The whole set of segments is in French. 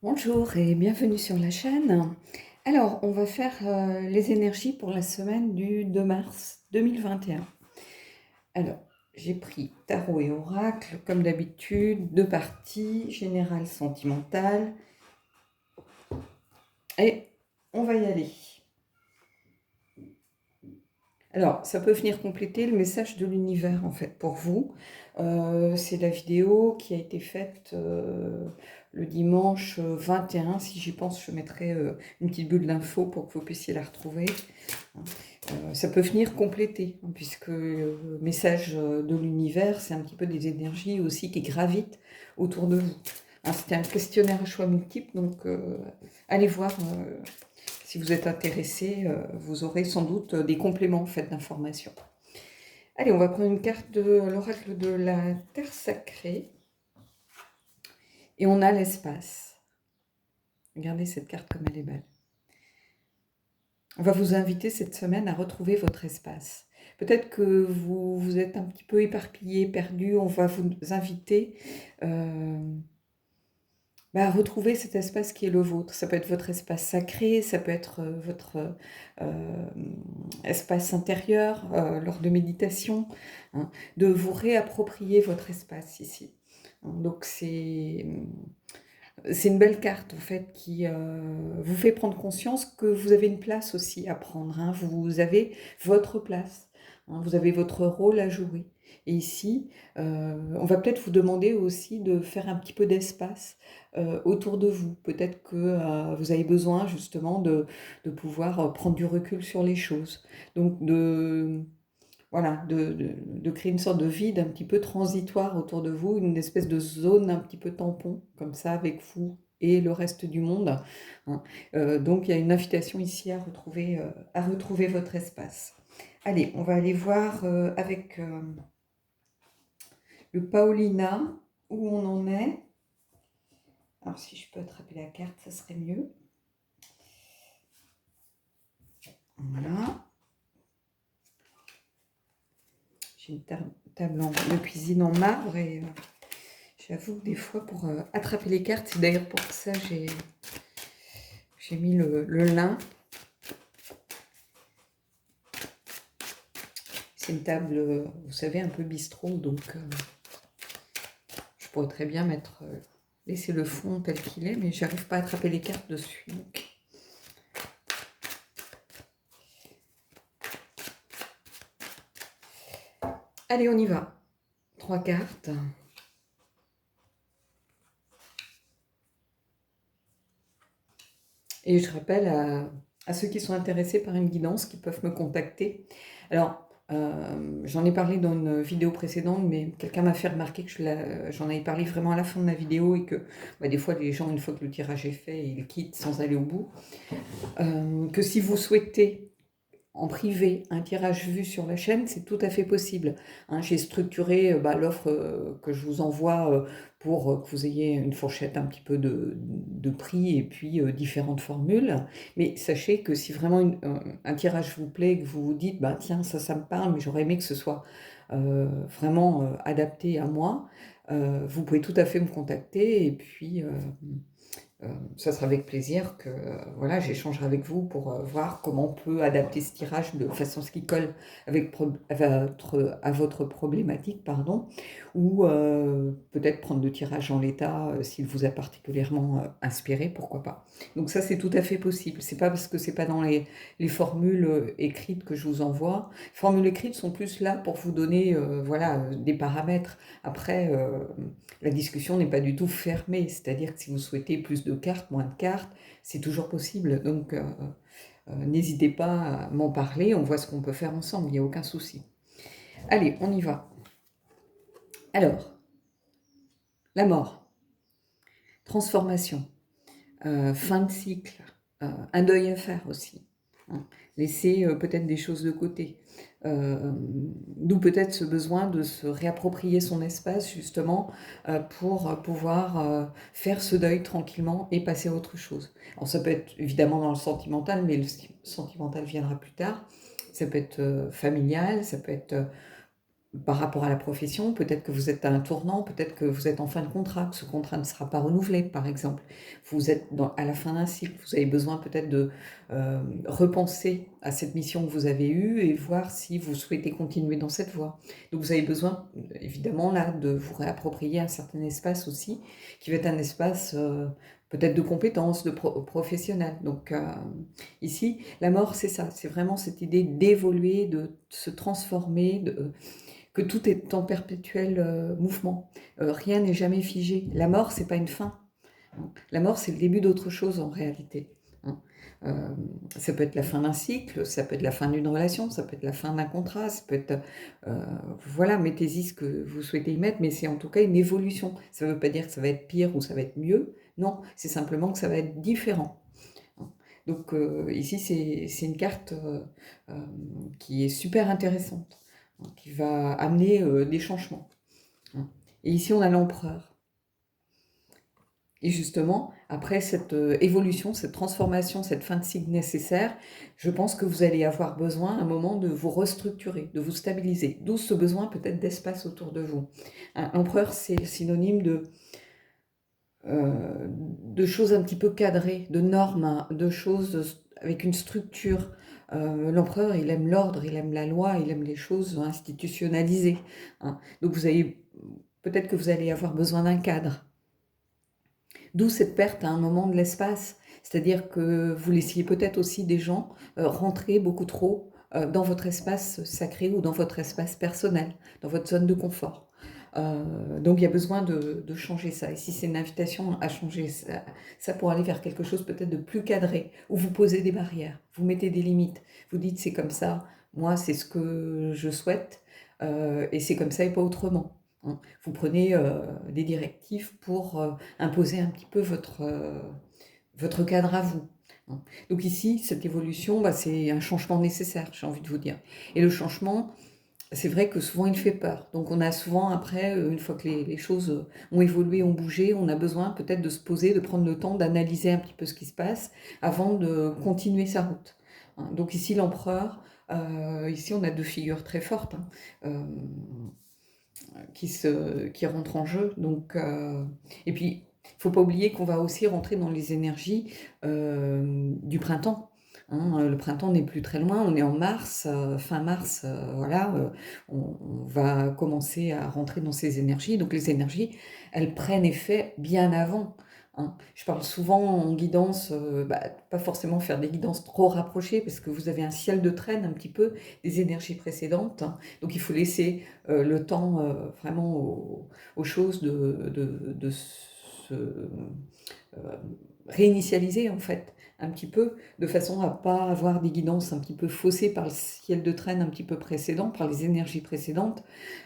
Bonjour et bienvenue sur la chaîne. Alors, on va faire les énergies pour la semaine du 2 mars 2021. Alors, j'ai pris tarot et oracle, comme d'habitude, deux parties, générale, sentimentale. Et on va y aller. Alors, ça peut venir compléter le message de l'univers, en fait, pour vous. C'est la vidéo qui a été faite le dimanche 21. Si j'y pense, je mettrai une petite bulle d'infos pour que vous puissiez la retrouver. Ça peut venir compléter, hein, puisque le message de l'univers, c'est un petit peu des énergies aussi qui gravitent autour de vous. Hein, c'était un questionnaire à choix multiples, donc allez voir si vous êtes intéressé, vous aurez sans doute des compléments en fait, d'informations. Allez, on va prendre une carte de l'oracle de la Terre sacrée. Et on a l'espace. Regardez cette carte comme elle est belle. On va vous inviter cette semaine à retrouver votre espace. Peut-être que vous êtes un petit peu éparpillé, perdu. On va vous inviter à retrouver cet espace qui est le vôtre. Ça peut être votre espace sacré, ça peut être votre espace intérieur lors de méditation, hein, de vous réapproprier votre espace ici. Donc c'est une belle carte en fait qui vous fait prendre conscience que vous avez une place aussi à prendre. Hein. Vous avez votre place, hein, vous avez votre rôle à jouer. Et ici, on va peut-être vous demander aussi de faire un petit peu d'espace autour de vous. Peut-être que vous avez besoin justement de pouvoir prendre du recul sur les choses. Donc voilà, de créer une sorte de vide un petit peu transitoire autour de vous, une espèce de zone un petit peu tampon, comme ça, avec vous et le reste du monde. Hein. Donc, il y a une invitation ici à retrouver votre espace. Allez, on va aller voir avec le Paolina où on en est. Alors, si je peux attraper la carte, ça serait mieux. Voilà. J'ai une table de cuisine en marbre et j'avoue que des fois, pour attraper les cartes, c'est d'ailleurs pour ça que j'ai mis le lin. C'est une table, vous savez, un peu bistrot, donc je pourrais très bien laisser le fond tel qu'il est, mais j'arrive pas à attraper les cartes dessus. Donc. Allez, on y va. 3 cartes. Et je rappelle à ceux qui sont intéressés par une guidance qui peuvent me contacter. Alors, j'en ai parlé dans une vidéo précédente, mais quelqu'un m'a fait remarquer que j'en avais parlé vraiment à la fin de la vidéo et que des fois, les gens, une fois que le tirage est fait, ils quittent sans aller au bout. Que si vous souhaitez en privé un tirage vu sur la chaîne, c'est tout à fait possible. Hein, j'ai structuré l'offre que je vous envoie pour que vous ayez une fourchette un petit peu de prix et puis différentes formules. Mais sachez que si vraiment un tirage vous plaît, que vous vous dites tiens, ça me parle, mais j'aurais aimé que ce soit vraiment adapté à moi, vous pouvez tout à fait me contacter et puis ça sera avec plaisir que voilà, j'échangerai avec vous pour voir comment on peut adapter ce tirage de façon à ce qu'il colle à votre problématique, pardon, ou peut-être prendre le tirage en l'état s'il vous a particulièrement inspiré, pourquoi pas. Donc ça, c'est tout à fait possible. C'est pas parce que c'est pas dans les formules écrites que je vous envoie. Les formules écrites sont plus là pour vous donner des paramètres. Après, la discussion n'est pas du tout fermée, c'est-à-dire que si vous souhaitez plus de cartes, moins de cartes, c'est toujours possible. Donc, n'hésitez pas à m'en parler, on voit ce qu'on peut faire ensemble, il n'y a aucun souci. Allez, on y va. Alors, la mort, transformation, fin de cycle, un deuil à faire aussi. Hein. Laisser peut-être des choses de côté. D'où peut-être ce besoin de se réapproprier son espace justement pour pouvoir faire ce deuil tranquillement et passer à autre chose. Alors ça peut être évidemment dans le sentimental, mais le sentimental viendra plus tard. Ça peut être familial, ça peut être par rapport à la profession, peut-être que vous êtes à un tournant, peut-être que vous êtes en fin de contrat, que ce contrat ne sera pas renouvelé, par exemple. Vous êtes à la fin d'un cycle, vous avez besoin peut-être de repenser à cette mission que vous avez eue et voir si vous souhaitez continuer dans cette voie. Donc vous avez besoin, évidemment, là, de vous réapproprier un certain espace aussi, qui va être un espace peut-être de compétences, de professionnel. Donc ici, la mort, c'est ça, c'est vraiment cette idée d'évoluer, de se transformer, que tout est en perpétuel mouvement. Rien n'est jamais figé. La mort, c'est pas une fin. La mort, c'est le début d'autre chose en réalité. Ça peut être la fin d'un cycle, ça peut être la fin d'une relation, ça peut être la fin d'un contrat, ça peut être... voilà, mettez-y ce que vous souhaitez y mettre, mais c'est en tout cas une évolution. Ça ne veut pas dire que ça va être pire ou ça va être mieux. Non, c'est simplement que ça va être différent. Donc ici, c'est une carte qui est super intéressante, qui va amener des changements. Et ici, on a l'empereur. Et justement, après cette évolution, cette transformation, cette fin de cycle nécessaire, je pense que vous allez avoir besoin à un moment de vous restructurer, de vous stabiliser. D'où ce besoin peut-être d'espace autour de vous. L'empereur, c'est synonyme de choses un petit peu cadrées, de normes, de choses avec une structure. L'empereur, il aime l'ordre, il aime la loi, il aime les choses institutionnalisées. Donc peut-être que vous allez avoir besoin d'un cadre. D'où cette perte à un moment de l'espace. C'est-à-dire que vous laissiez peut-être aussi des gens rentrer beaucoup trop dans votre espace sacré ou dans votre espace personnel, dans votre zone de confort. Donc il y a besoin de changer ça. Ici, c'est une invitation à changer ça pour aller vers quelque chose peut-être de plus cadré, où vous posez des barrières, vous mettez des limites, vous dites c'est comme ça, moi c'est ce que je souhaite, et c'est comme ça et pas autrement. Vous prenez des directives pour imposer un petit peu votre cadre à vous. Donc ici, cette évolution, c'est un changement nécessaire, j'ai envie de vous dire. Et le changement, c'est vrai que souvent il fait peur. Donc on a souvent après, une fois que les choses ont évolué, ont bougé, on a besoin peut-être de se poser, de prendre le temps d'analyser un petit peu ce qui se passe avant de continuer sa route. Donc ici l'empereur, ici on a deux figures très fortes. Qui rentrent en jeu. Donc, et puis, il ne faut pas oublier qu'on va aussi rentrer dans les énergies du printemps. Le printemps n'est plus très loin, on est en mars, fin mars, voilà, on va commencer à rentrer dans ces énergies. Donc les énergies, elles prennent effet bien avant. Je parle souvent en guidance, pas forcément faire des guidances trop rapprochées parce que vous avez un ciel de traîne un petit peu des énergies précédentes. Donc il faut laisser le temps vraiment aux choses de se réinitialiser en fait un petit peu, de façon à pas avoir des guidances un petit peu faussées par le ciel de traîne un petit peu précédent, par les énergies précédentes.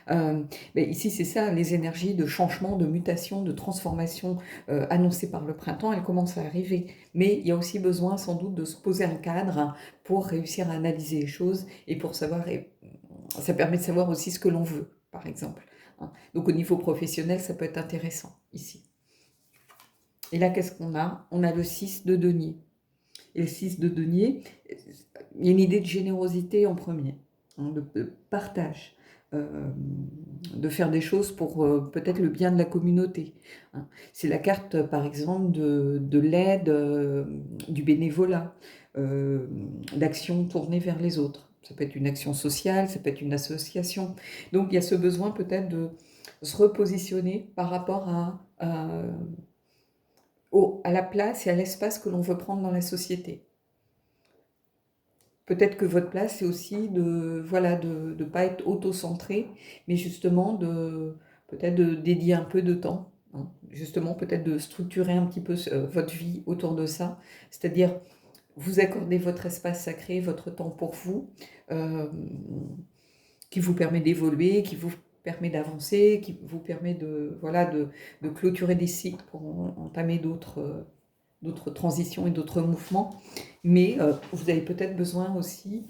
Mais ici c'est ça, les énergies de changement, de mutation, de transformation annoncées par le printemps, elles commencent à arriver. Mais il y a aussi besoin sans doute de se poser un cadre pour réussir à analyser les choses et pour savoir, et ça permet de savoir aussi ce que l'on veut, par exemple. Donc au niveau professionnel, ça peut être intéressant ici. Et là, qu'est-ce qu'on a? On a le 6 de denier. Et le 6 de denier, il y a une idée de générosité en premier, de partage, de faire des choses pour peut-être le bien de la communauté. C'est la carte, par exemple, de l'aide, du bénévolat, d'action tournée vers les autres. Ça peut être une action sociale, ça peut être une association. Donc il y a ce besoin peut-être de se repositionner par rapport à la place et à l'espace que l'on veut prendre dans la société. Peut-être que votre place, c'est aussi de pas être auto-centré, mais justement peut-être de dédier un peu de temps, justement peut-être de structurer un petit peu votre vie autour de ça, c'est-à-dire vous accorder votre espace sacré, votre temps pour vous, qui vous permet d'évoluer, qui vous permet d'avancer, qui vous permet de clôturer des cycles pour entamer d'autres transitions et d'autres mouvements. Mais vous avez peut-être besoin aussi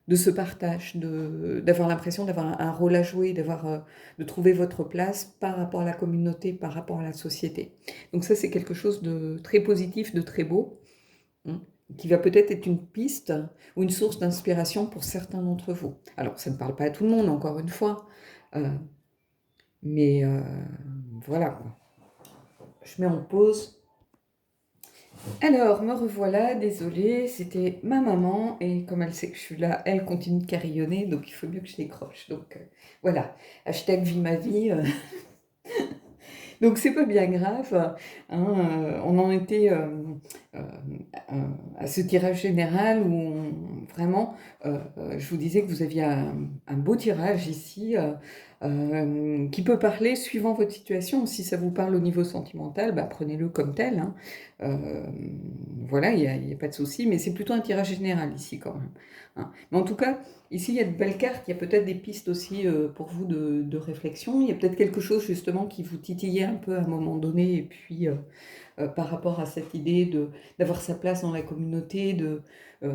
de ce partage, d'avoir l'impression d'avoir un rôle à jouer, de trouver votre place par rapport à la communauté, par rapport à la société. Donc ça, c'est quelque chose de très positif, de très beau. qui va peut-être être une piste ou une source d'inspiration pour certains d'entre vous. Alors, ça ne parle pas à tout le monde, encore une fois, mais voilà, quoi. Je mets en pause. Alors, me revoilà, désolée, c'était ma maman, et comme elle sait que je suis là, elle continue de carillonner, donc il faut mieux que je décroche. Donc voilà, hashtag vie ma vie. Donc c'est pas bien grave, hein, on en était euh, à ce tirage général où vraiment, je vous disais que vous aviez un beau tirage ici qui peut parler suivant votre situation. Si ça vous parle au niveau sentimental, bah, prenez-le comme tel, hein. Euh, voilà, il y a pas de souci, mais c'est plutôt un tirage général ici quand même, hein. Mais en tout cas, ici, il y a de belles cartes, il y a peut-être des pistes aussi pour vous de réflexion. Il y a peut-être quelque chose justement qui vous titillait un peu à un moment donné, et puis par rapport à cette idée d'avoir sa place dans la communauté, euh,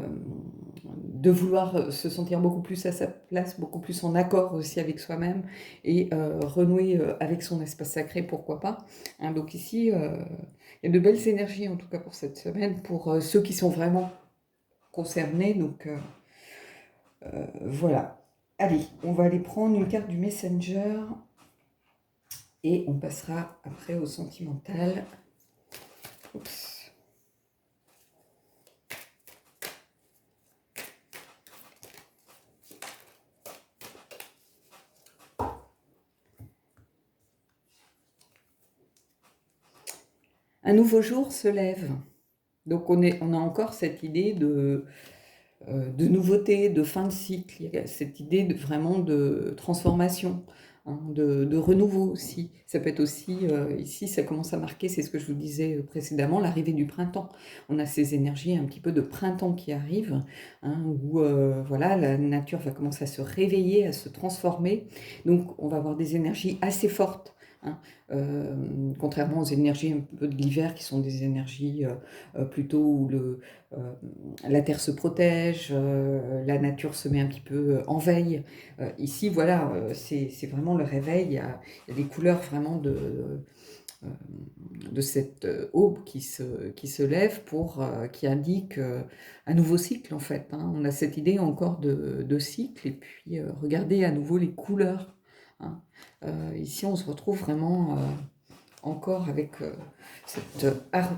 de vouloir se sentir beaucoup plus à sa place, beaucoup plus en accord aussi avec soi-même, et renouer avec son espace sacré, pourquoi pas, hein. Donc ici, il y a de belles énergies en tout cas pour cette semaine, pour ceux qui sont vraiment concernés. Donc voilà. Allez, on va aller prendre une carte du Messenger et on passera après au sentimental. Oups. Un nouveau jour se lève. Donc on a encore cette idée de nouveauté, de fin de cycle. Il y a cette idée vraiment de transformation, hein, de renouveau aussi. Ça peut être aussi, ici ça commence à marquer, c'est ce que je vous disais précédemment, l'arrivée du printemps. On a ces énergies un petit peu de printemps qui arrivent, hein, où voilà, la nature va commencer à se réveiller, à se transformer. Donc on va avoir des énergies assez fortes, hein, contrairement aux énergies un peu de l'hiver qui sont des énergies plutôt où la terre se protège, la nature se met un petit peu en veille. Ici, voilà, c'est vraiment le réveil. Il y a des couleurs vraiment de cette aube qui se lève qui indique un nouveau cycle, en fait, hein. On a cette idée encore de cycle, et puis regardez à nouveau les couleurs, hein. Ici, on se retrouve vraiment encore avec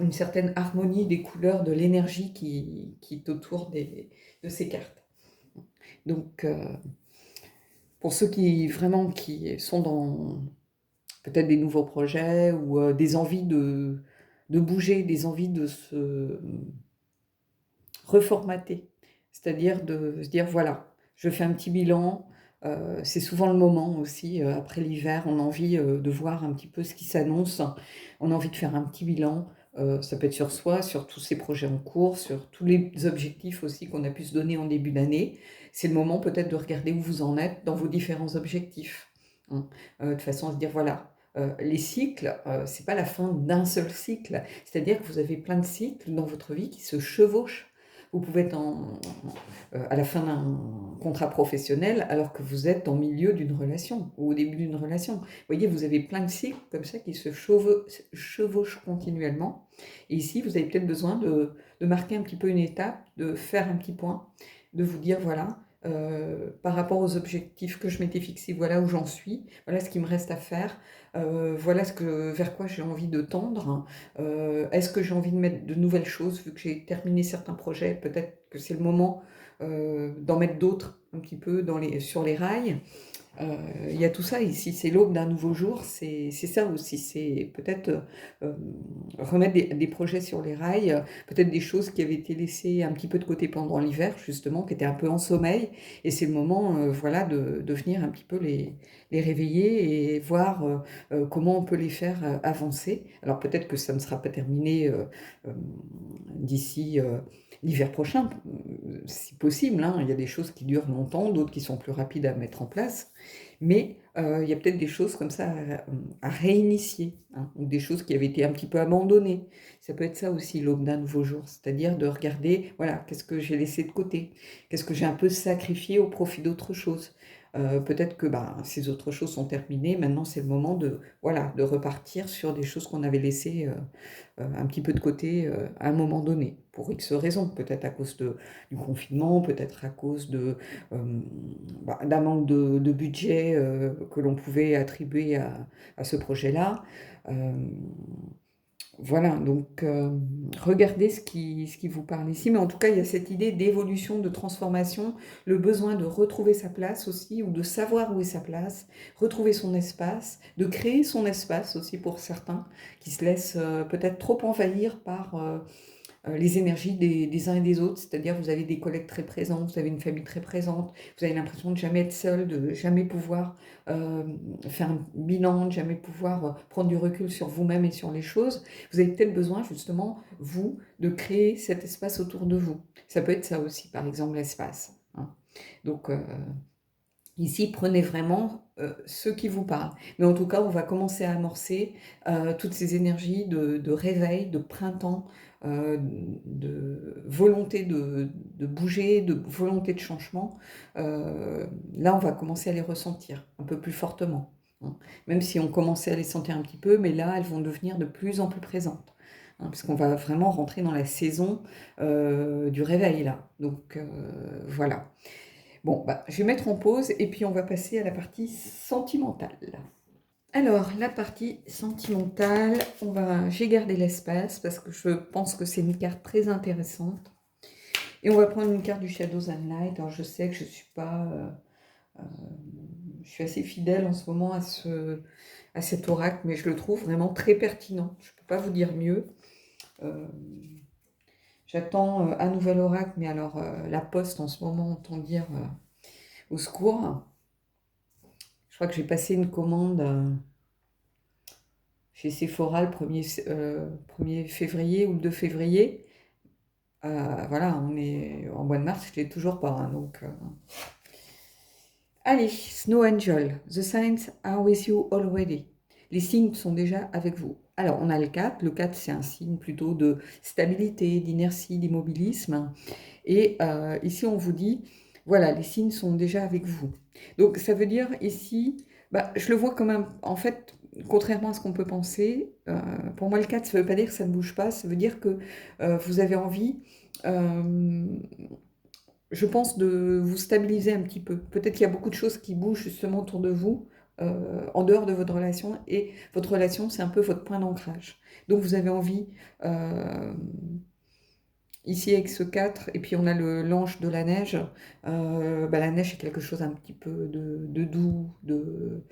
une certaine harmonie des couleurs, de l'énergie qui est autour de ces cartes. Donc, pour ceux qui vraiment qui sont dans peut-être des nouveaux projets ou des envies de bouger, des envies de se reformater, c'est-à-dire de se dire voilà, je fais un petit bilan. C'est souvent le moment aussi, après l'hiver, on a envie de voir un petit peu ce qui s'annonce, on a envie de faire un petit bilan, ça peut être sur soi, sur tous ces projets en cours, sur tous les objectifs aussi qu'on a pu se donner en début d'année. C'est le moment peut-être de regarder où vous en êtes dans vos différents objectifs, hein, de façon à se dire voilà, les cycles, c'est pas la fin d'un seul cycle, c'est-à-dire que vous avez plein de cycles dans votre vie qui se chevauchent. Vous pouvez être à la fin d'un contrat professionnel alors que vous êtes au milieu d'une relation ou au début d'une relation. Vous voyez, vous avez plein de cycles comme ça qui se chevauchent continuellement. Et ici, vous avez peut-être besoin de marquer un petit peu une étape, de faire un petit point, de vous dire, voilà, par rapport aux objectifs que je m'étais fixés, voilà où j'en suis, voilà ce qu'il me reste à faire, voilà vers quoi j'ai envie de tendre. Est-ce que j'ai envie de mettre de nouvelles choses, vu que j'ai terminé certains projets, peut-être que c'est le moment d'en mettre d'autres un petit peu sur les rails. Il y a tout ça ici, c'est l'aube d'un nouveau jour, c'est ça aussi, c'est peut-être remettre des projets sur les rails, peut-être des choses qui avaient été laissées un petit peu de côté pendant l'hiver, justement, qui étaient un peu en sommeil, et c'est le moment voilà, de venir un petit peu les réveiller et voir comment on peut les faire avancer. Alors peut-être que ça ne sera pas terminé euh, d'ici l'hiver prochain, si possible, hein. Il y a des choses qui durent longtemps, d'autres qui sont plus rapides à mettre en place. Mais il y a peut-être des choses comme ça à réinitier, hein, ou des choses qui avaient été un petit peu abandonnées. Ça peut être ça aussi, l'aube d'un nouveau jour, c'est-à-dire de regarder, voilà, qu'est-ce que j'ai laissé de côté, qu'est-ce que j'ai un peu sacrifié au profit d'autre chose. Peut-être que ces autres choses sont terminées. Maintenant, c'est le moment de, voilà, de repartir sur des choses qu'on avait laissées un petit peu de côté à un moment donné, pour X raisons. Peut-être à cause du confinement, peut-être à cause d'un manque de budget que l'on pouvait attribuer à ce projet-là. Euh, voilà, donc regardez ce qui vous parle ici, mais en tout cas, il y a cette idée d'évolution, de transformation, le besoin de retrouver sa place aussi, ou de savoir où est sa place, retrouver son espace, de créer son espace aussi pour certains, qui se laissent peut-être trop envahir par les énergies des uns et des autres, c'est-à-dire vous avez des collègues très présents, vous avez une famille très présente, vous avez l'impression de jamais être seul, de jamais pouvoir euh, faire un bilan, de jamais pouvoir prendre du recul sur vous-même et sur les choses. Vous avez peut-être besoin justement, vous, de créer cet espace autour de vous. Ça peut être ça aussi, par exemple, l'espace, hein. Donc, ici, prenez vraiment ce qui vous parle. Mais en tout cas, on va commencer à amorcer toutes ces énergies de réveil, de printemps, de volonté de bouger, de volonté de changement. Là, on va commencer à les ressentir un peu plus fortement, hein. Même si on commençait à les sentir un petit peu, mais là, elles vont devenir de plus en plus présentes, hein, parce qu'on va vraiment rentrer dans la saison du réveil, là. Donc, voilà. Bon, je vais mettre en pause et puis on va passer à la partie sentimentale. Alors, la partie sentimentale, j'ai gardé l'espace parce que je pense que c'est une carte très intéressante. Et on va prendre une carte du Shadows and Light. Alors, je sais que je suis pas... je suis assez fidèle en ce moment à cet oracle, mais je le trouve vraiment très pertinent. Je ne peux pas vous dire mieux. J'attends un nouvel oracle, mais alors la poste en ce moment, entend dire au secours. Je crois que j'ai passé une commande chez Sephora le 1er février ou le 2 février. Voilà, on est en mois de mars, je ne l'ai toujours pas, hein, donc... Allez, Snow Angel, the signs are with you already. Les signes sont déjà avec vous. Alors, on a le 4. Le 4, c'est un signe plutôt de stabilité, d'inertie, d'immobilisme. Et ici, on vous dit, voilà, les signes sont déjà avec vous. Donc, ça veut dire ici, je le vois comme en fait, contrairement à ce qu'on peut penser, pour moi, le 4, ça ne veut pas dire que ça ne bouge pas, ça veut dire que vous avez envie, je pense, de vous stabiliser un petit peu. Peut-être qu'il y a beaucoup de choses qui bougent justement autour de vous, en dehors de votre relation, et votre relation, c'est un peu votre point d'ancrage. Donc, vous avez envie... ici avec ce 4, et puis on a l'ange de la neige. La neige, c'est quelque chose un petit peu de doux, de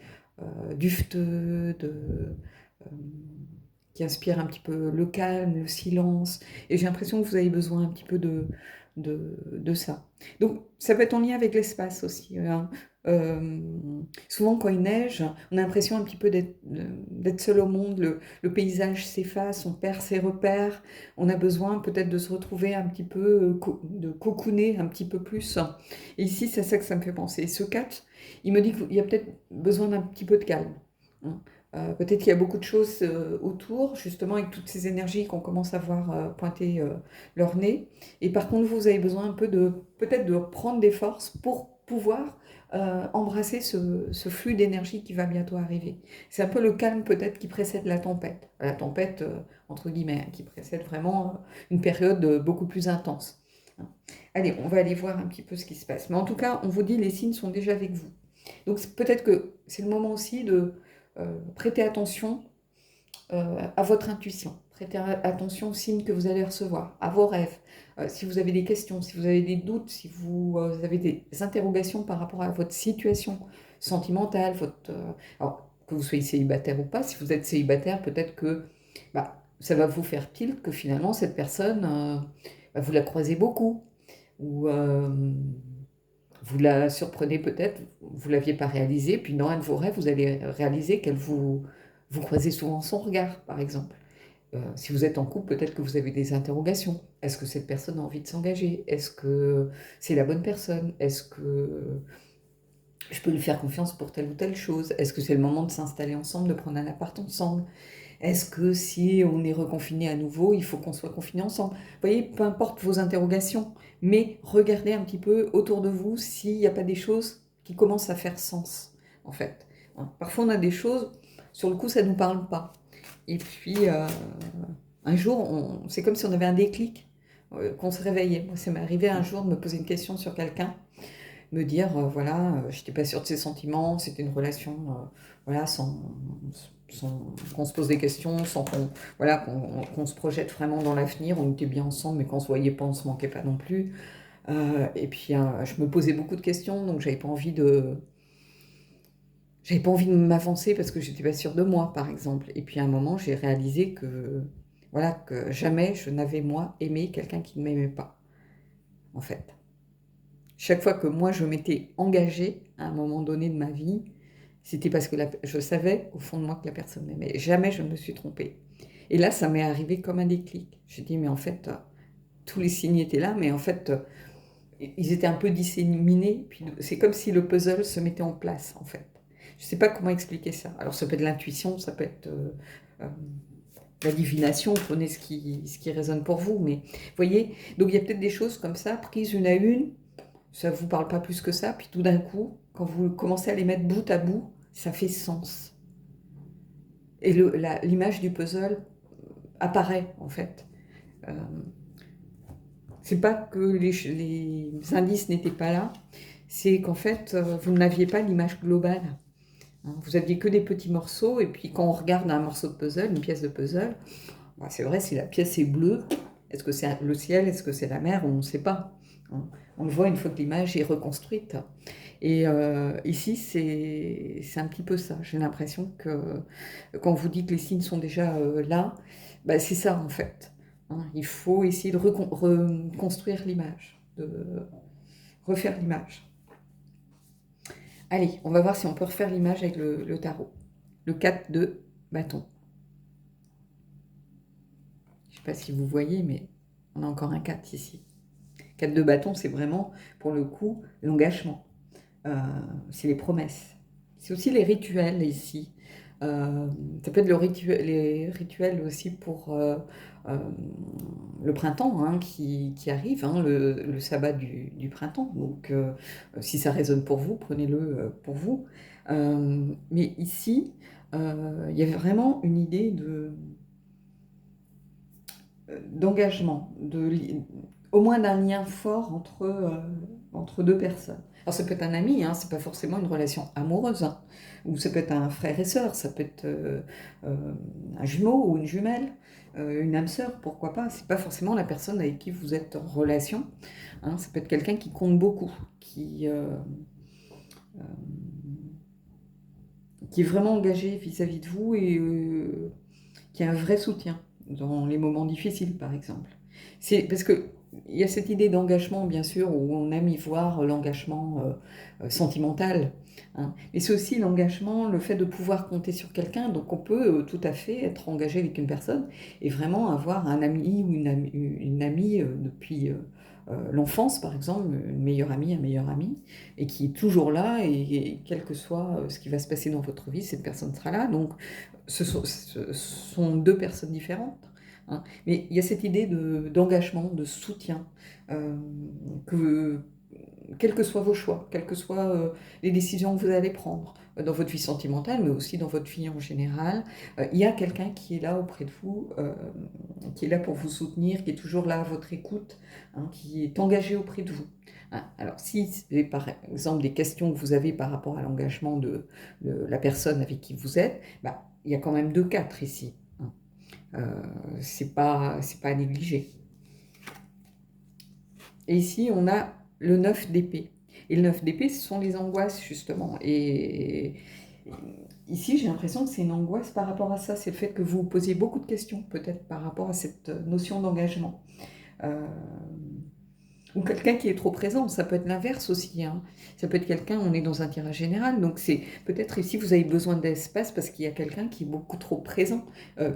dufteux, euh, qui inspire un petit peu le calme, le silence. Et j'ai l'impression que vous avez besoin un petit peu de ça. Donc ça peut être en lien avec l'espace aussi, hein. Souvent quand il neige, on a l'impression un petit peu d'être seul au monde, le paysage s'efface, on perd ses repères, on a besoin peut-être de se retrouver un petit peu, de cocooner un petit peu plus. Et ici, c'est ça que ça me fait penser. Et ce 4, il me dit qu'il y a peut-être besoin d'un petit peu de calme, hein. Peut-être qu'il y a beaucoup de choses autour, justement, avec toutes ces énergies qu'on commence à voir pointer leur nez. Et par contre, vous avez besoin un peu peut-être de prendre des forces pour pouvoir embrasser ce flux d'énergie qui va bientôt arriver. C'est un peu le calme peut-être qui précède la tempête. La tempête, entre guillemets, hein, qui précède vraiment une période beaucoup plus intense, hein. Allez, on va aller voir un petit peu ce qui se passe. Mais en tout cas, on vous dit, les signes sont déjà avec vous. Donc peut-être que c'est le moment aussi de prêter attention à votre intuition. Prêtez attention aux signes que vous allez recevoir, à vos rêves. Si vous avez des questions, si vous avez des doutes, si vous avez des interrogations par rapport à votre situation sentimentale, alors, que vous soyez célibataire ou pas, si vous êtes célibataire, peut-être que ça va vous faire tilt que finalement cette personne, vous la croisez beaucoup, ou vous la surprenez peut-être, vous ne l'aviez pas réalisé, puis dans un de vos rêves, vous allez réaliser vous croisez souvent son regard, par exemple. Si vous êtes en couple, peut-être que vous avez des interrogations. Est-ce que cette personne a envie de s'engager? Est-ce que c'est la bonne personne? Est-ce que je peux lui faire confiance pour telle ou telle chose? Est-ce que c'est le moment de s'installer ensemble, de prendre un appart ensemble? Est-ce que si on est reconfiné à nouveau, il faut qu'on soit confiné ensemble? Vous voyez, peu importe vos interrogations, mais regardez un petit peu autour de vous s'il n'y a pas des choses qui commence à faire sens, en fait. Hein, parfois, on a des choses, sur le coup, ça ne nous parle pas. Et puis, un jour, c'est comme si on avait un déclic, qu'on se réveillait. Moi, ça m'est arrivé un jour de me poser une question sur quelqu'un, me dire, voilà, j'étais pas sûre de ses sentiments, c'était une relation, voilà, sans qu'on se pose des questions, sans qu'on voilà, qu'on se projette vraiment dans l'avenir. On était bien ensemble, mais quand on se voyait pas, on se manquait pas non plus. Et puis, je me posais beaucoup de questions, donc j'avais pas envie de m'avancer parce que j'étais pas sûre de moi, par exemple. Et puis à un moment, j'ai réalisé que, voilà, que jamais je n'avais, moi, aimé quelqu'un qui ne m'aimait pas, en fait. Chaque fois que moi, je m'étais engagée à un moment donné de ma vie, c'était parce que je savais au fond de moi que la personne m'aimait. Jamais je ne me suis trompée. Et là, ça m'est arrivé comme un déclic. J'ai dit, mais en fait, tous les signes étaient là, mais en fait, ils étaient un peu disséminés. Puis c'est comme si le puzzle se mettait en place, en fait. Je ne sais pas comment expliquer ça. Alors, ça peut être l'intuition, ça peut être euh, la divination, prenez ce qui résonne pour vous. Mais vous voyez, donc il y a peut-être des choses comme ça, prises une à une, ça ne vous parle pas plus que ça, puis tout d'un coup, quand vous commencez à les mettre bout à bout, ça fait sens. Et l'image du puzzle apparaît, en fait. Euh, c'est pas que les indices n'étaient pas là, c'est qu'en fait, vous n'aviez pas l'image globale. Hein. Vous aviez que des petits morceaux, et puis quand on regarde un morceau de puzzle, une pièce de puzzle, bah, c'est vrai, si la pièce est bleue, est-ce que c'est le ciel, est-ce que c'est la mer, on ne sait pas. Hein. On le voit une fois que l'image est reconstruite. Et ici, c'est un petit peu ça. J'ai l'impression que quand vous dites que les signes sont déjà là, bah, c'est ça en fait. Hein. Il faut essayer de reconstruire l'image, de refaire l'image. Allez, on va voir si on peut refaire l'image avec le tarot. Le 4 de bâton. Je ne sais pas si vous voyez, mais on a encore un 4 ici. 4 de bâton, c'est vraiment, pour le coup, l'engagement. C'est les promesses. C'est aussi les rituels ici. Ça peut être les rituels aussi pour le printemps hein, qui arrive, hein, le sabbat du printemps. Donc, si ça résonne pour vous, prenez-le pour vous. Mais ici, il y avait vraiment une idée d'engagement, au moins d'un lien fort entre deux personnes. Alors ça peut être un ami, hein, c'est pas forcément une relation amoureuse, hein, ou ça peut être un frère et sœur, ça peut être un jumeau ou une jumelle, une âme sœur, pourquoi pas. C'est pas forcément la personne avec qui vous êtes en relation, hein, ça peut être quelqu'un qui compte beaucoup, qui est vraiment engagé vis-à-vis de vous et qui a un vrai soutien dans les moments difficiles, par exemple. C'est parce que il y a cette idée d'engagement, bien sûr, où on aime y voir l'engagement sentimental. Hein. Mais c'est aussi l'engagement, le fait de pouvoir compter sur quelqu'un. Donc on peut tout à fait être engagé avec une personne et vraiment avoir un ami ou une amie depuis l'enfance, par exemple, une meilleure amie, un meilleur ami, et qui est toujours là, et quel que soit ce qui va se passer dans votre vie, cette personne sera là. Donc ce sont deux personnes différentes. Hein. Mais il y a cette idée d'engagement, de soutien, euh, que, quels que soient vos choix, quelles que soient les décisions que vous allez prendre dans votre vie sentimentale, mais aussi dans votre vie en général, il y a quelqu'un qui est là auprès de vous, qui est là pour vous soutenir, qui est toujours là à votre écoute, hein, qui est engagé auprès de vous. Hein. Alors, si c'est par exemple des questions que vous avez par rapport à l'engagement de la personne avec qui vous êtes, bah, il y a quand même 2-4 ici. Hein. C'est pas à négliger. Et ici, on a le 9 d'épée. Et le 9 d'épée, ce sont les angoisses, justement. Et ici, j'ai l'impression que c'est une angoisse par rapport à ça. C'est le fait que vous vous posiez beaucoup de questions, peut-être, par rapport à cette notion d'engagement. Ou quelqu'un qui est trop présent, ça peut être l'inverse aussi. Hein. Ça peut être quelqu'un, on est dans un tirage général, donc c'est peut-être ici vous avez besoin d'espace parce qu'il y a quelqu'un qui est beaucoup trop présent,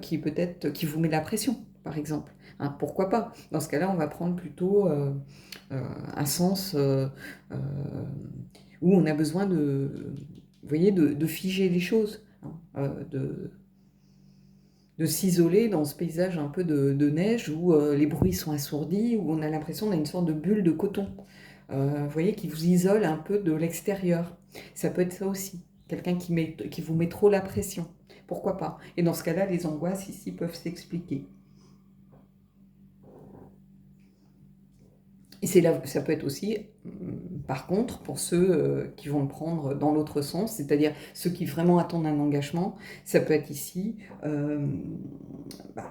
qui peut-être qui vous met la pression, par exemple. Hein, pourquoi pas? Dans ce cas-là, on va prendre plutôt un sens euh, où on a besoin vous voyez, de figer les choses, hein, de s'isoler dans ce paysage un peu de neige où les bruits sont assourdis, où on a l'impression d'être une sorte de bulle de coton. vous voyez, qui vous isole un peu de l'extérieur. Ça peut être ça aussi, quelqu'un qui vous met trop la pression. Pourquoi pas? Et dans ce cas-là, les angoisses ici peuvent s'expliquer. Et ça peut être aussi, par contre, pour ceux qui vont le prendre dans l'autre sens, c'est-à-dire ceux qui vraiment attendent un engagement, ça peut être ici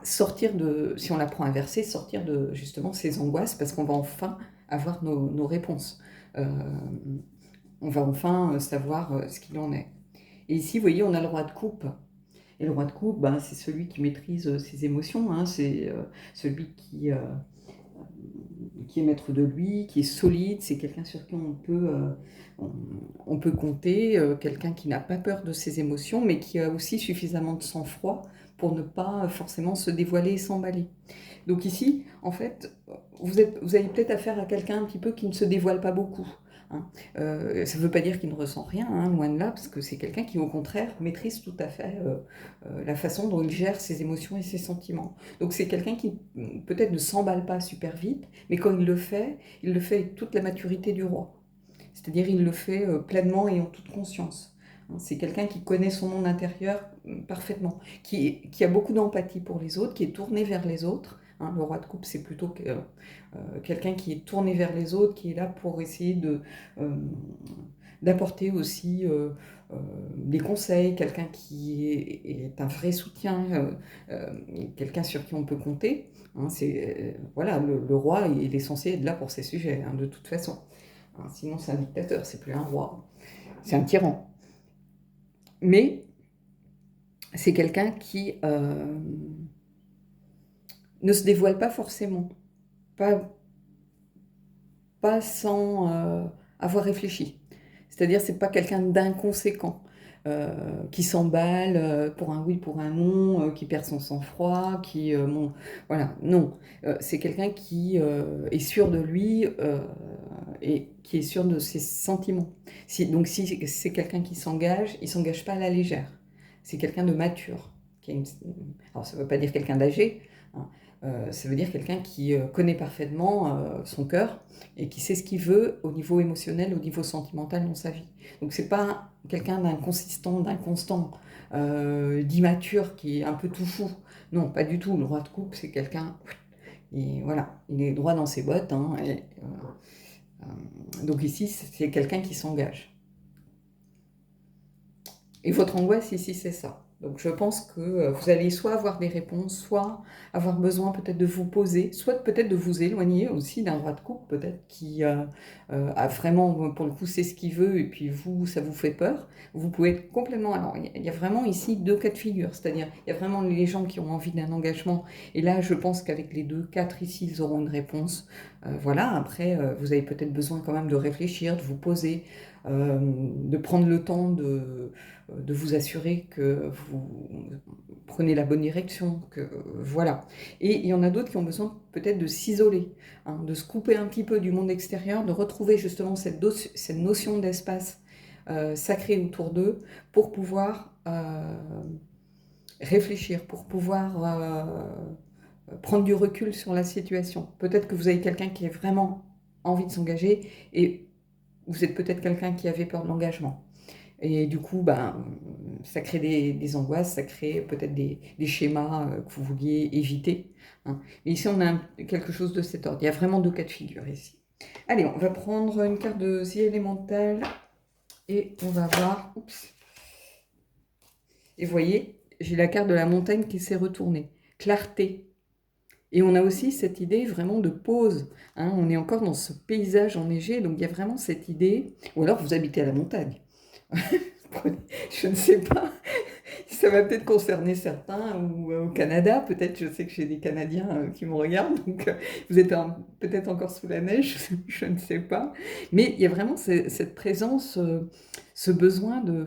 sortir de, si on la prend inversée, sortir de justement ces angoisses, parce qu'on va enfin avoir nos réponses. On va enfin savoir ce qu'il en est. Et ici, vous voyez, on a le roi de coupe. Et le roi de coupe, c'est celui qui maîtrise ses émotions, hein, c'est celui qui est maître de lui, qui est solide, c'est quelqu'un sur qui on peut compter, quelqu'un qui n'a pas peur de ses émotions, mais qui a aussi suffisamment de sang-froid pour ne pas forcément se dévoiler et s'emballer. Donc ici, en fait, vous avez peut-être affaire à quelqu'un un petit peu qui ne se dévoile pas beaucoup. Hein. Ça ne veut pas dire qu'il ne ressent rien, hein, loin de là, parce que c'est quelqu'un qui, au contraire, maîtrise tout à fait la façon dont il gère ses émotions et ses sentiments. Donc c'est quelqu'un qui peut-être ne s'emballe pas super vite, mais quand il le fait avec toute la maturité du roi. C'est-à-dire il le fait pleinement et en toute conscience. Hein, c'est quelqu'un qui connaît son monde intérieur parfaitement, qui a beaucoup d'empathie pour les autres, qui est tourné vers les autres. Hein, le roi de coupe, c'est plutôt quelqu'un qui est tourné vers les autres, qui est là pour essayer d'apporter aussi des conseils, quelqu'un qui est un vrai soutien, quelqu'un sur qui on peut compter. Hein, voilà, le roi, il est censé être là pour ses sujets, hein, de toute façon. Hein, sinon, c'est un dictateur, c'est plus un roi, c'est un tyran. Mais c'est quelqu'un qui ne se dévoile pas forcément, pas sans avoir réfléchi. C'est-à-dire, c'est pas quelqu'un d'inconséquent, qui s'emballe pour un oui, pour un non, qui perd son sang-froid, voilà, non. C'est quelqu'un qui est sûr de lui et qui est sûr de ses sentiments. Donc, si c'est quelqu'un qui s'engage, il s'engage pas à la légère. C'est quelqu'un de mature. Alors, ça veut pas dire quelqu'un d'âgé, hein. Ça veut dire quelqu'un qui connaît parfaitement son cœur et qui sait ce qu'il veut au niveau émotionnel, au niveau sentimental dans sa vie. Donc c'est pas quelqu'un d'inconsistant, d'inconstant, d'immature qui est un peu tout fou. Non, pas du tout. Le roi de coupe, c'est quelqu'un, et voilà, il est droit dans ses bottes. Hein, donc ici, c'est quelqu'un qui s'engage. Et votre angoisse ici, c'est ça. Donc je pense que vous allez soit avoir des réponses, soit avoir besoin peut-être de vous poser, soit peut-être de vous éloigner aussi d'un roi de coupe, peut-être qui a vraiment, pour le coup, c'est ce qu'il veut, et puis vous, ça vous fait peur. Vous pouvez être complètement... Alors, il y a vraiment ici deux cas de figure, c'est-à-dire, il y a vraiment les gens qui ont envie d'un engagement, et là, je pense qu'avec les 2, 4 ici, ils auront une réponse. Voilà, après, vous avez peut-être besoin quand même de réfléchir, de vous poser, de prendre le temps de vous assurer que vous prenez la bonne direction, que voilà. Et il y en a d'autres qui ont besoin peut-être de s'isoler, hein, de se couper un petit peu du monde extérieur, de retrouver justement cette notion d'espace sacré autour d'eux pour pouvoir réfléchir, pour pouvoir prendre du recul sur la situation. Peut-être que vous avez quelqu'un qui a vraiment envie de s'engager et vous êtes peut-être quelqu'un qui avait peur de l'engagement. Et du coup, ça crée des angoisses, ça crée peut-être des schémas que vous vouliez éviter. Hein. Et ici, on a quelque chose de cet ordre. Il y a vraiment 2 cas de figure ici. Allez, on va prendre une carte de The Elemental et on va voir... Oups. Et vous voyez, j'ai la carte de la montagne qui s'est retournée. Clarté. Et on a aussi cette idée vraiment de pause. Hein. On est encore dans ce paysage enneigé, donc il y a vraiment cette idée... Ou alors, vous habitez à la montagne. Je ne sais pas, ça va peut-être concerner certains, ou au Canada, peut-être, je sais que j'ai des Canadiens qui me regardent, donc vous êtes peut-être encore sous la neige, je ne sais pas. Mais il y a vraiment cette présence, ce besoin de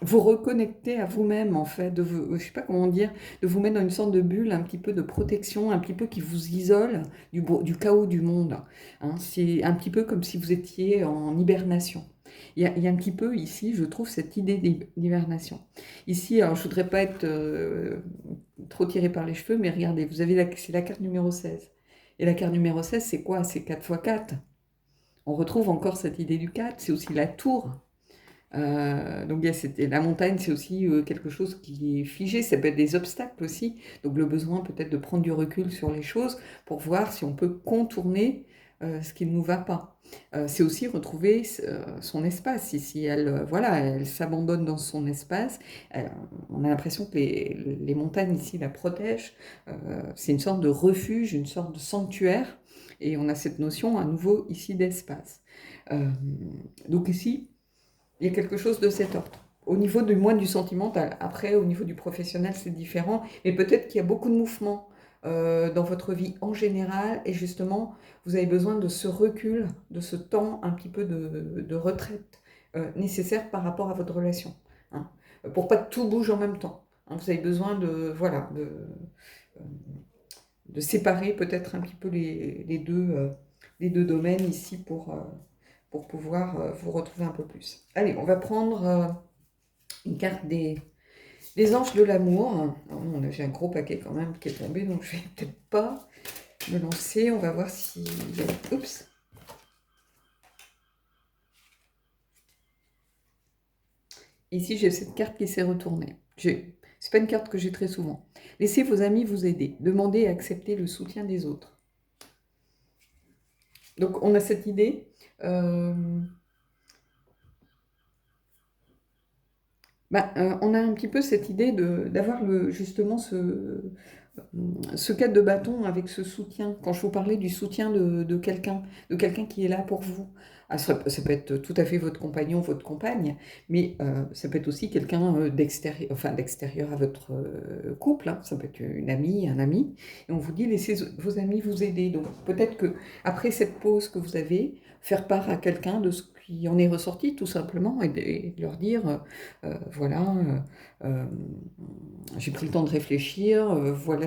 vous reconnecter à vous-même, en fait, je ne sais pas comment dire, de vous mettre dans une sorte de bulle, un petit peu de protection, un petit peu qui vous isole du chaos du monde. Hein. C'est un petit peu comme si vous étiez en hibernation. Il y a un petit peu ici, je trouve, cette idée d'hibernation. Ici, alors je voudrais pas être trop tirée par les cheveux, mais regardez, vous avez c'est la carte numéro 16. Et la carte numéro 16, c'est quoi? C'est 4 x 4. On retrouve encore cette idée du 4, c'est aussi la tour. Donc la montagne, c'est aussi quelque chose qui est figé, ça peut être des obstacles aussi, donc le besoin peut-être de prendre du recul sur les choses pour voir si on peut contourner ce qui ne nous va pas. C'est aussi retrouver son espace, si elle, voilà, elle s'abandonne dans son espace, on a l'impression que les montagnes ici la protègent, c'est une sorte de refuge, une sorte de sanctuaire, et on a cette notion à nouveau ici d'espace. Donc ici, il y a quelque chose de cet ordre. Au niveau du sentimental, après, au niveau du professionnel, c'est différent, mais peut-être qu'il y a beaucoup de mouvements dans votre vie en général, et justement, vous avez besoin de ce recul, de ce temps un petit peu de retraite nécessaire par rapport à votre relation, hein, pour pas que tout bouge en même temps. Hein, vous avez besoin voilà, de séparer peut-être un petit peu les deux domaines ici pour pouvoir vous retrouver un peu plus. Allez, on va prendre une carte des anges de l'amour. J'ai un gros paquet quand même qui est tombé, donc je vais peut-être pas me lancer. On va voir si... Oups. Ici, j'ai cette carte qui s'est retournée. C'est pas une carte que j'ai très souvent. Laissez vos amis vous aider. Demandez et acceptez le soutien des autres. Donc, on a cette idée... on a un petit peu cette idée d'avoir justement ce cadre de bâton avec ce soutien. Quand je vous parlais du soutien de quelqu'un qui est là pour vous. Ah, ça peut être tout à fait votre compagnon, votre compagne, mais ça peut être aussi quelqu'un d'extérieur à votre couple. Hein. Ça peut être une amie, un ami. Et on vous dit, laissez vos amis vous aider. Donc peut-être que après cette pause que vous avez, faire part à quelqu'un de ce qui en est ressorti, tout simplement, et de leur dire... voilà, j'ai pris le temps de réfléchir, voilà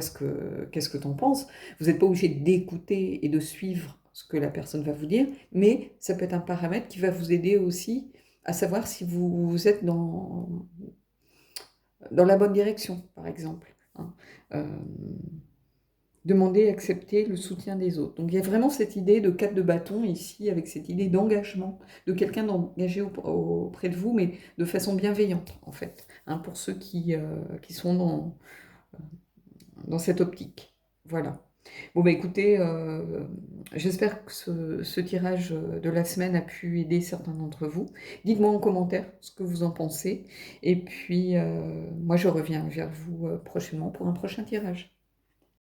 qu'est-ce que tu en penses. Vous n'êtes pas obligé d'écouter et de suivre ce que la personne va vous dire, mais ça peut être un paramètre qui va vous aider aussi à savoir si vous êtes dans la bonne direction, par exemple. Hein. Demander et accepter le soutien des autres. Donc il y a vraiment cette idée de cadre de bâton ici, avec cette idée d'engagement, de quelqu'un d'engagé auprès de vous, mais de façon bienveillante, en fait, hein, pour ceux qui sont dans cette optique. Voilà. Bon, bah écoutez, j'espère que ce tirage de la semaine a pu aider certains d'entre vous. Dites-moi en commentaire ce que vous en pensez. Et puis, moi, je reviens vers vous prochainement pour un prochain tirage.